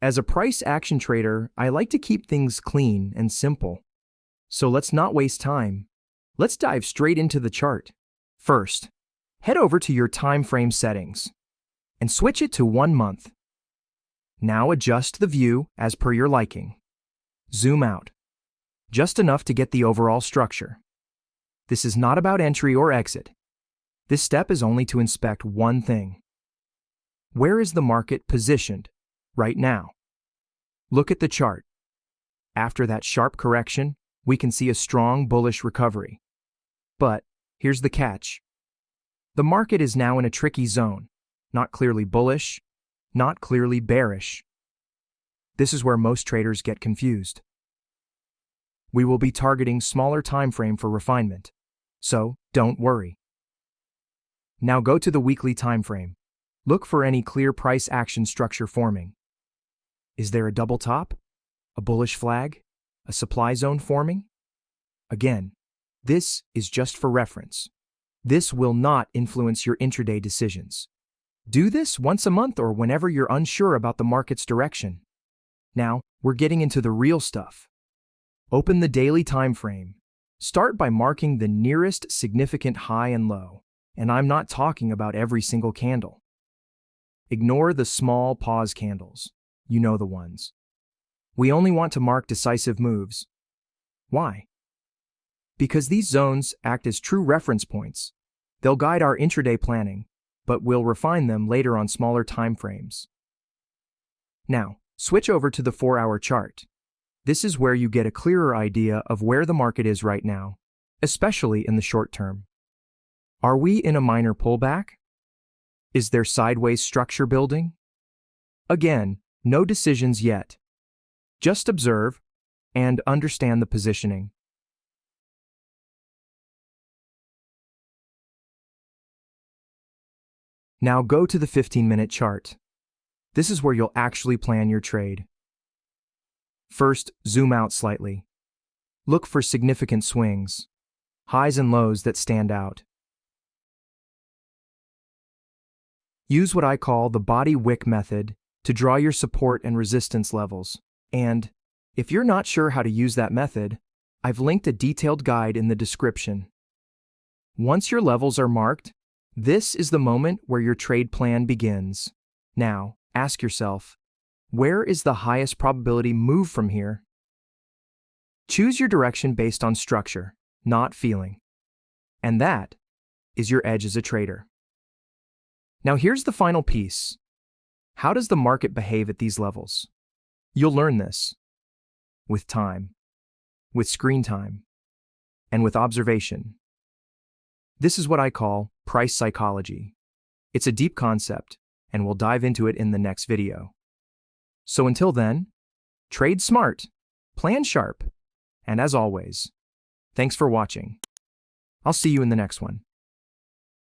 As a price action trader, I like to keep things clean and simple. So let's not waste time. Let's dive straight into the chart. First, head over to your time frame settings and switch it to 1 month. Now adjust the view as per your liking. Zoom out, just enough to get the overall structure. This is not about entry or exit. This step is only to inspect one thing. Where is the market positioned right now? Look at the chart. After that sharp correction, we can see a strong bullish recovery. But here's the catch. The market is now in a tricky zone, not clearly bullish, not clearly bearish. This is where most traders get confused. We will be targeting smaller time frame for refinement, so don't worry. Now go to the weekly time frame. Look for any clear price action structure forming. Is there a double top? A bullish flag? A supply zone forming? Again, this is just for reference. This will not influence your intraday decisions. Do this once a month or whenever you're unsure about the market's direction. Now, we're getting into the real stuff. Open the daily time frame. Start by marking the nearest significant high and low, and I'm not talking about every single candle. Ignore the small pause candles. You know the ones. We only want to mark decisive moves. Why? Because these zones act as true reference points. They'll guide our intraday planning, but we'll refine them later on smaller time frames. Now, switch over to the 4-hour chart. This is where you get a clearer idea of where the market is right now, especially in the short term. Are we in a minor pullback? Is there sideways structure building? Again, no decisions yet. Just observe and understand the positioning. Now go to the 15-minute chart. This is where you'll actually plan your trade. First, zoom out slightly. Look for significant swings, highs and lows that stand out. Use what I call the body wick method to draw your support and resistance levels. And if you're not sure how to use that method, I've linked a detailed guide in the description. Once your levels are marked, this is the moment where your trade plan begins. Now, ask yourself, where is the highest probability move from here? Choose your direction based on structure, not feeling. And that is your edge as a trader. Now here's the final piece. How does the market behave at these levels? You'll learn this with time, with screen time, and with observation. This is what I call price psychology. It's a deep concept, and we'll dive into it in the next video. So until then, trade smart, plan sharp, and as always, thanks for watching. I'll see you in the next one.